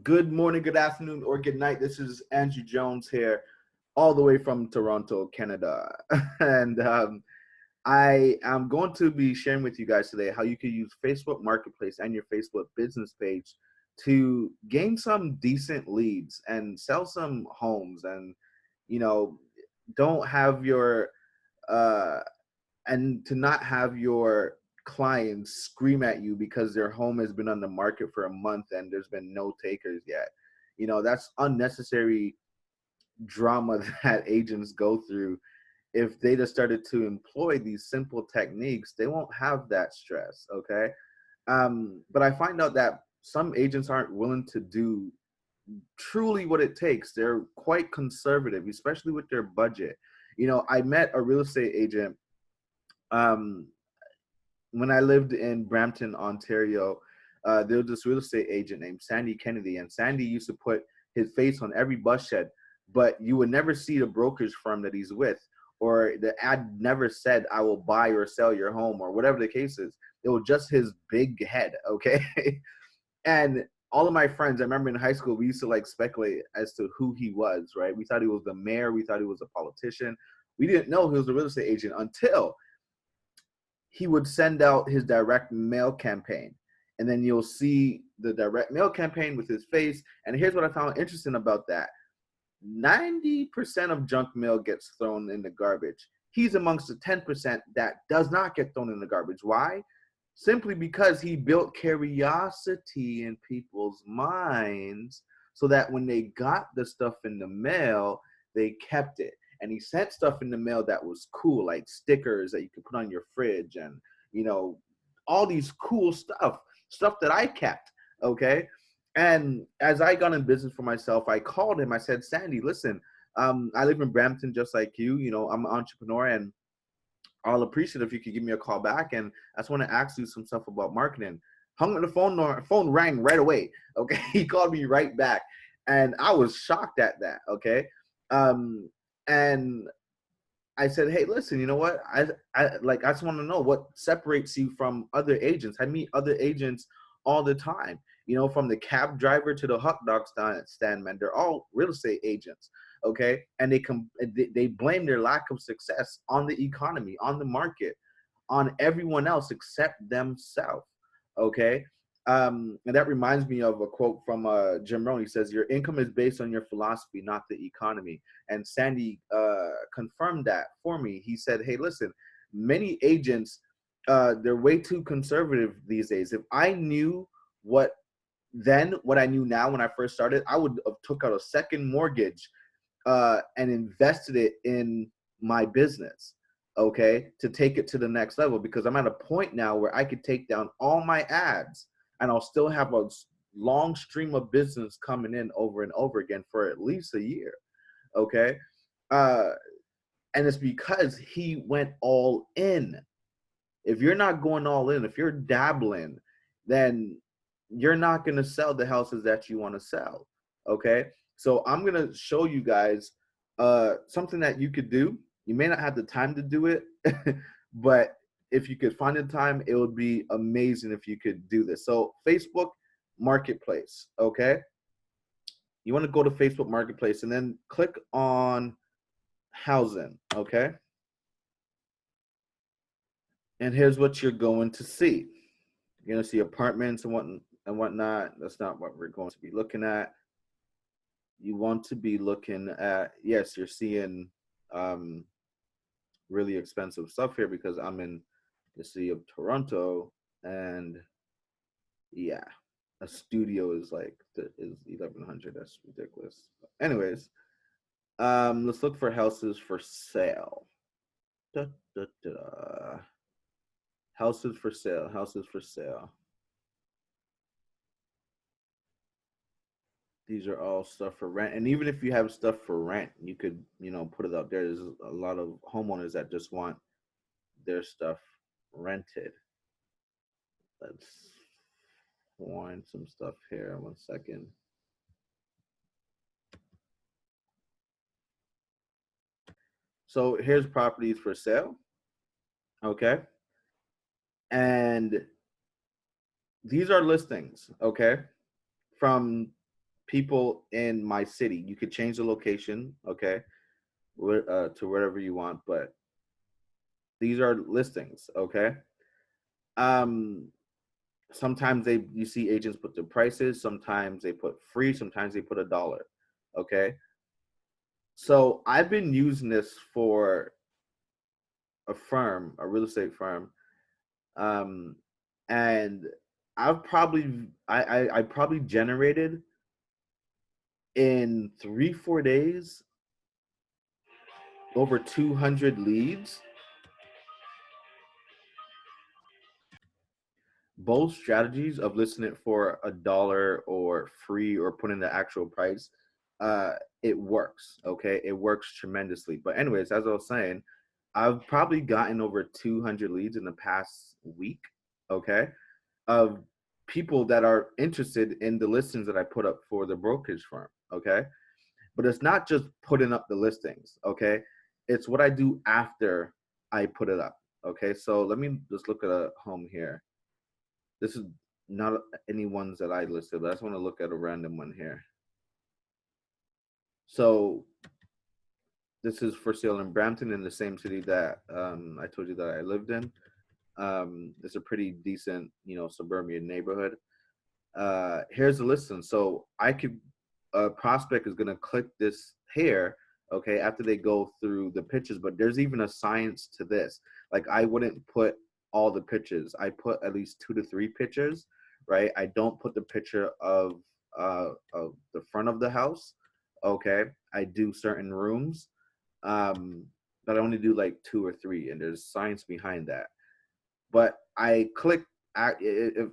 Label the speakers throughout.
Speaker 1: Good morning, good afternoon, or good night. This is Andrew Jones here, all the way from Toronto, Canada. and I am going to be sharing with you guys today how you can use Facebook Marketplace and your Facebook business page to gain some decent leads and sell some homes and, you know, don't have your uh, and to not have your clients scream at you because their home has been on the market for a month and there's been no takers yet. That's unnecessary drama that agents go through. If they just started to employ these simple techniques, they won't have that stress. Okay. But I find out that some agents aren't willing to do truly what it takes. They're quite conservative, especially with their budget. I met a real estate agent um, when I lived in Brampton, Ontario. There was this real estate agent named Sandy Kennedy, and Sandy used to put his face on every bus shed, but you would never see the brokerage firm that he's with, or the ad never said, "I will buy or sell your home," or whatever the case is. It was just his big head, okay? And all of my friends, I remember in high school, we used to like speculate as to who he was, right? We thought he was the mayor, we thought he was a politician. We didn't know he was a real estate agent until he would send out his direct mail campaign. And then you'll see the direct mail campaign with his face. And here's what I found interesting about that: 90% of junk mail gets thrown in the garbage. He's amongst the 10% that does not get thrown in the garbage. Why? Simply because he built curiosity in people's minds so that when they got the stuff in the mail, they kept it. And he sent stuff in the mail that was cool, like stickers that you could put on your fridge and, you know, all these cool stuff that I kept. Okay. And as I got in business for myself, I called him. I said, Sandy, listen, I live in Brampton just like you. I'm an entrepreneur, and I'll appreciate if you could give me a call back. And I just want to ask you some stuff about marketing. Hung up the phone rang right away. Okay. He called me right back. And I was shocked at that. Okay. And I said, hey, listen, you know what? I just want to know what separates you from other agents. I meet other agents all the time, from the cab driver to the hot dog stand man. They're all real estate agents, okay? And they blame their lack of success on the economy, on the market, on everyone else except themselves, okay? And that reminds me of a quote from Jim Rohn. He says, "Your income is based on your philosophy, not the economy." And Sandy confirmed that for me. He said, "Hey, listen, many agents they're way too conservative these days. If I knew what what I knew now when I first started, I would have took out a second mortgage and invested it in my business, okay, to take it to the next level, because I'm at a point now where I could take down all my ads and I'll still have a long stream of business coming in over and over again for at least a year, okay? Uh, and it's because he went all in. If you're not going all in, if you're dabbling, then you're not going to sell the houses that you want to sell, okay? So I'm going to show you guys something that you could do. You may not have the time to do it, but if you could find the time, it would be amazing if you could do this. So Facebook Marketplace, okay? You want to go to Facebook Marketplace and then click on housing, okay? And here's what you're going to see. You're going to see apartments and whatnot. That's not what we're going to be looking at. You want to be looking at, yes, you're seeing really expensive stuff here because I'm in the city of Toronto, and yeah, a studio is like is 1,100. That's ridiculous. Anyways, let's look for houses for sale. Da, da, da. Houses for sale. Houses for sale. These are all stuff for rent. And even if you have stuff for rent, you could, put it out there. There's a lot of homeowners that just want their stuff rented. Let's find some stuff here. 1 second. So here's properties for sale. Okay. And these are listings, okay, from people in my city. You could change the location, okay, to wherever you want, but these are listings, okay. Um, Sometimes you see agents put their prices. Sometimes they put free. Sometimes they put $1. Okay, so I've been using this for a real estate firm, um, and I probably generated in 3 4 days over 200 leads. Both strategies of listing it for $1 or free or putting the actual price, uh, it works. Okay, it works tremendously. But anyways, as I was saying, I've probably gotten over 200 leads in the past week. Okay, of people that are interested in the listings that I put up for the brokerage firm. Okay, but it's not just putting up the listings. Okay, it's what I do after I put it up. Okay, so let me just look at a home here. This is not any ones that I listed, but I just want to look at a random one here. So this is for sale in Brampton, in the same city that I told you that I lived in. It's a pretty decent, suburban neighborhood. Here's the listing. So a prospect is gonna click this here, okay, after they go through the pictures. But there's even a science to this. Like, I wouldn't put all the pictures. I put at least 2 to 3 pictures, right? I don't put the picture of the front of the house. Okay, I do certain rooms, um, but I only do like 2 or 3, and there's science behind that. But I click if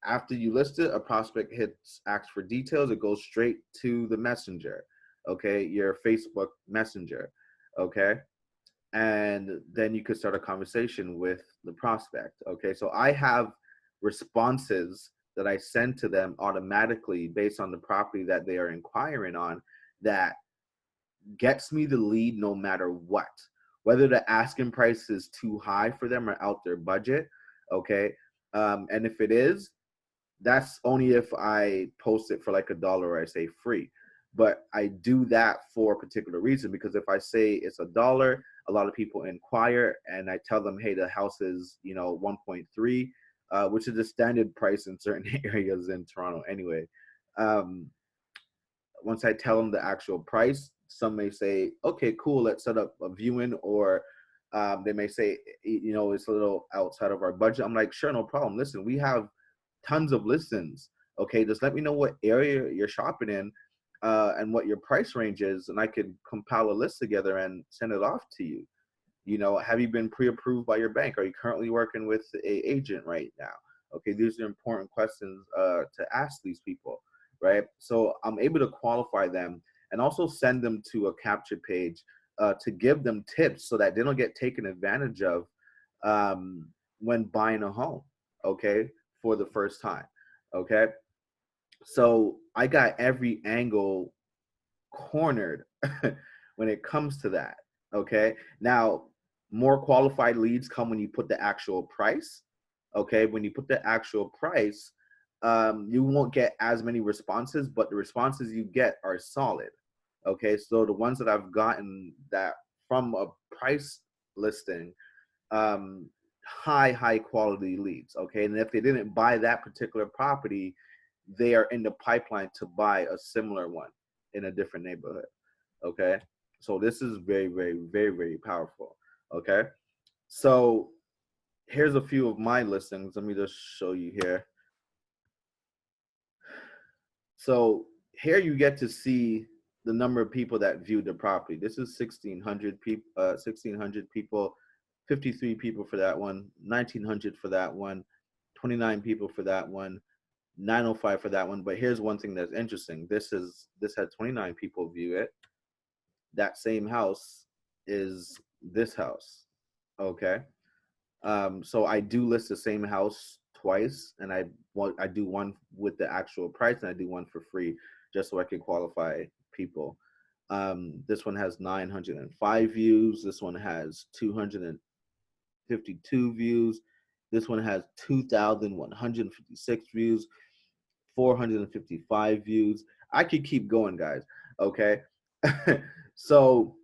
Speaker 1: after you list it, a prospect hits ask for details, it goes straight to the messenger, okay, your Facebook Messenger, okay, and then you could start a conversation with the prospect. Okay, so I have responses that I send to them automatically based on the property that they are inquiring on, that gets me the lead no matter what, whether the asking price is too high for them or out their budget. Okay, and if it is, that's only if I post it for like $1 or I say free. But I do that for a particular reason, because if I say it's $1, a lot of people inquire, and I tell them, hey, the house is 1.3, which is the standard price in certain areas in Toronto anyway. Um, Once I tell them the actual price, some may say, okay, cool, let's set up a viewing, or they may say, it's a little outside of our budget. I'm like, sure, no problem. Listen, we have tons of listings. Okay, just let me know what area you're shopping in, and what your price range is, and I can compile a list together and send it off to you. Have you been pre-approved by your bank? Are you currently working with a agent right now? Okay, these are important questions to ask these people, right? So I'm able to qualify them and also send them to a capture page to give them tips so that they don't get taken advantage of um, when buying a home, okay, for the first time, okay? So I got every angle cornered when it comes to that. Okay. Now, more qualified leads come when you put the actual price. Okay. When you put the actual price, you won't get as many responses, but the responses you get are solid. Okay. So the ones that I've gotten that from a price listing, um, high quality leads. Okay. And if they didn't buy that particular property, they are in the pipeline to buy a similar one in a different neighborhood. Okay, so this is very powerful. Okay, so here's a few of my listings. Let me just show you here. So here you get to see the number of people that viewed the property. This is 1,600 people. 1,600 people. 53 people for that one. 1,900 for that one. 29 people for that one. 905 for that one. But here's one thing that's interesting. This had 29 people view it. That same house is this house. Okay. So I do list the same house twice, and I do one with the actual price, and I do one for free, just so I can qualify people. This one has 905 views. This one has 252 views. This one has 2,156 views, 455 views. I could keep going, guys. Okay. So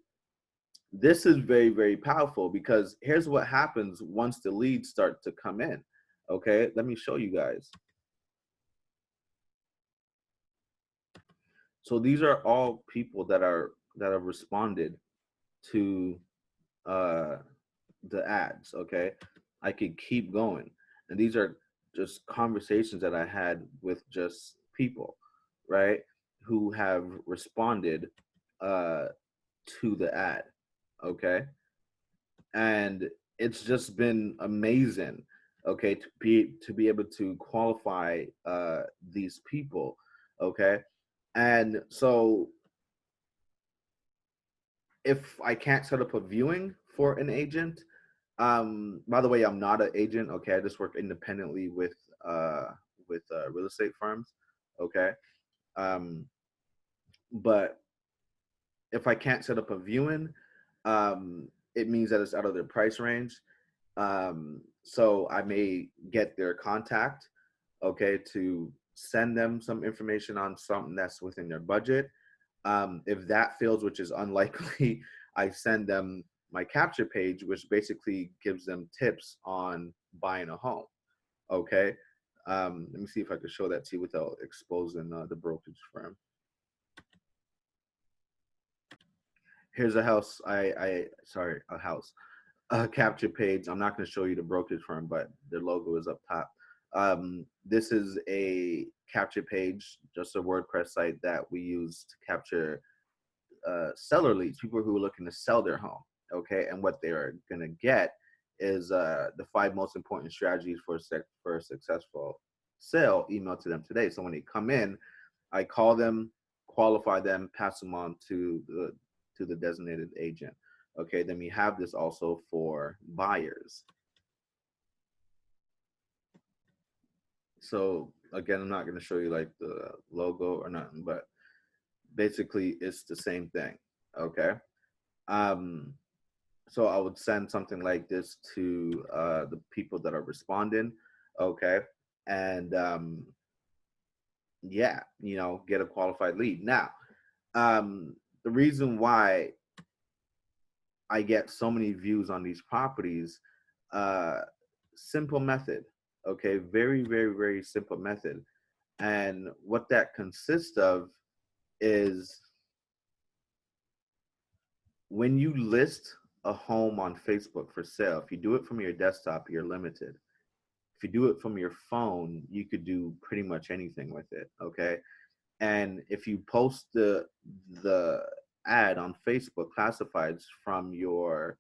Speaker 1: this is very, very powerful because here's what happens once the leads start to come in. Okay, let me show you guys. So these are all people that have responded to uh the ads. Okay, I could keep going, and these are just conversations that I had with just people, right, who have responded uh to the ad. Okay, and it's just been amazing, okay, to be able to qualify these people. Okay, and so if I can't set up a viewing for an agent, by the way, I'm not an agent. Okay, I just work independently uh with real estate firms. Okay, um but if I can't set up a viewing, it means that it's out of their price range. So I may get their contact, okay, to send them some information on something that's within their budget. If that fails, which is unlikely, I send them my capture page, which basically gives them tips on buying a home. Okay. Let me see if I could show that to you without exposing the brokerage firm. Here's a house. Sorry, a house. Capture page. I'm not going to show you the brokerage firm, but their logo is up top. This is a capture page, just a WordPress site that we use to capture seller leads, people who are looking to sell their home. Okay, and what they are going to get is the 5 most important strategies for a successful sale emailed to them today. So when they come in, I call them, qualify them, pass them on to the designated agent. Okay, then we have this also for buyers. So again, I'm not going to show you like the logo or nothing, but basically it's the same thing. Okay. Um, so I would send something like this to the people that are responding. Okay. And yeah, get a qualified lead. Now, the reason why I get so many views on these properties, uh, simple method. Okay. Very, very, very simple method. And what that consists of is when you list a home on Facebook for sale, if you do it from your desktop, you're limited. If you do it from your phone, you could do pretty much anything with it. Okay. And if you post the ad on Facebook classifieds from your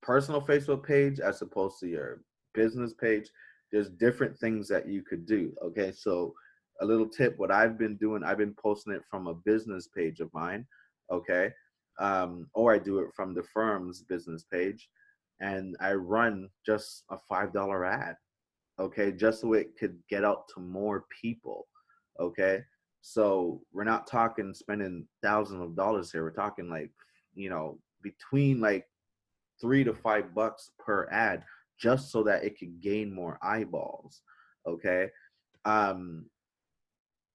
Speaker 1: personal Facebook page as opposed to your business page, there's different things that you could do. Okay. So a little tip, what I've been doing, I've been posting it from a business page of mine. Okay. Or I do it from the firm's business page, and I run just a $5 ad. Okay. Just so it could get out to more people. Okay. So we're not talking spending thousands of dollars here. We're talking like, between like $3 to $5 per ad, just so that it could gain more eyeballs. Okay. Um,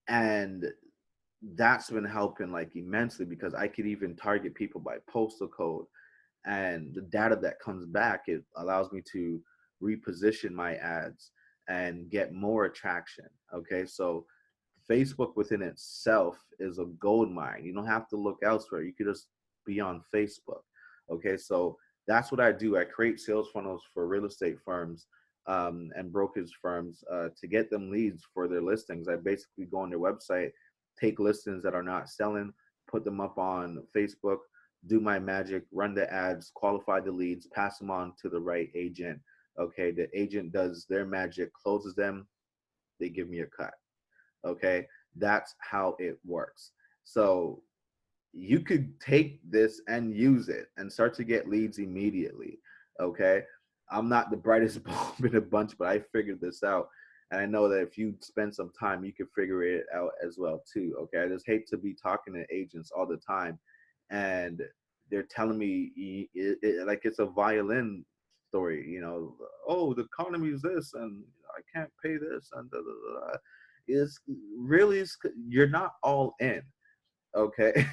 Speaker 1: and that's been helping like immensely because I could even target people by postal code, and the data that comes back, it allows me to reposition my ads and get more attraction. Okay. So Facebook within itself is a gold mine. You don't have to look elsewhere. You could just be on Facebook. Okay, so that's what I do. I create sales funnels for real estate firms and brokerage firms to get them leads for their listings. I basically go on their website, take listings that are not selling, put them up on Facebook, do my magic, run the ads, qualify the leads, pass them on to the right agent. Okay, the agent does their magic, closes them, they give me a cut. Okay, that's how it works. So you could take this and use it and start to get leads immediately. Okay, I'm not the brightest bulb in a bunch, but I figured this out, and I know that if you spend some time, you can figure it out as well too. Okay, I just hate to be talking to agents all the time and they're telling me like it's a violin story. Oh, the economy is this and I can't pay this and da, da, da, da. is really, you're not all in. Okay.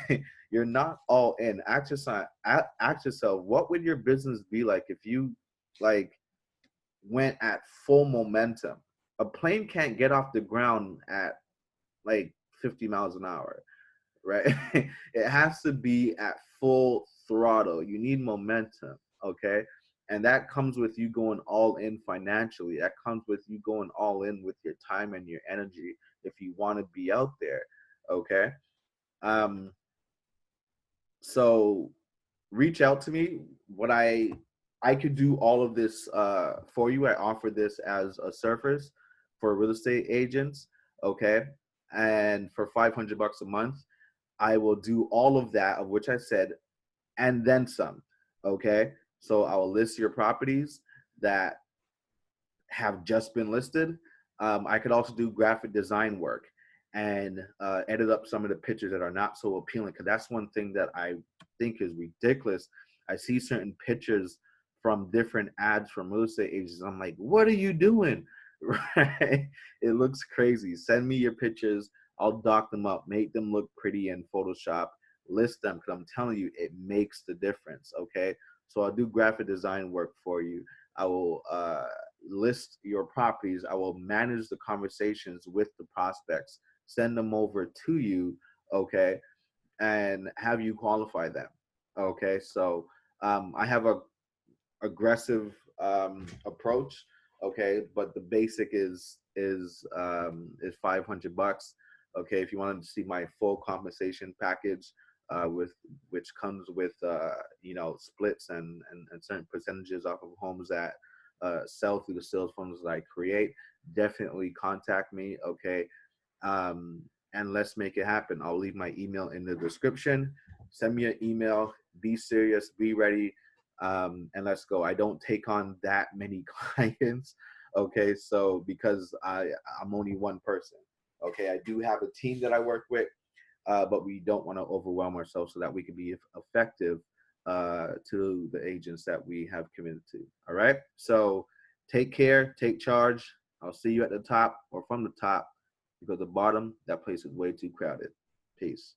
Speaker 1: You're not all in. Ask yourself, what would your business be like if you like went at full momentum? A plane can't get off the ground at like 50 miles an hour, right? It has to be at full throttle. You need momentum, okay? And that comes with you going all in financially. That comes with you going all in with your time and your energy if you want to be out there, okay? Um, so reach out to me. What I could do all of this for you. I offer this as a service for real estate agents, okay? And for $500 a month, I will do all of that of which I said, and then some, okay? So I will list your properties that have just been listed. I could also do graphic design work and edit up some of the pictures that are not so appealing, because that's one thing that I think is ridiculous. I see certain pictures from different ads from real estate agents. I'm like, what are you doing? Right? It looks crazy. Send me your pictures. I'll dock them up, make them look pretty in Photoshop, list them, because I'm telling you, it makes the difference. Okay. So I'll do graphic design work for you. I will list your properties. I will manage the conversations with the prospects, send them over to you, okay, and have you qualify them, okay. So I have a aggressive approach, okay, but the basic is $500, okay. If you wanted to see my full compensation package, with which comes with splits and certain percentages off of homes that sell through the sales funnels that I create, definitely contact me, okay. um, and let's make it happen. I'll leave my email in the description. Send me an email. Be serious. Be ready. And let's go. I don't take on that many clients, okay? So because I'm only one person, okay? I do have a team that I work with, but we don't want to overwhelm ourselves so that we can be effective to the agents that we have committed to. All right. So take care, take charge. I'll see you at the top or from the top, because the bottom, that place is way too crowded. Peace.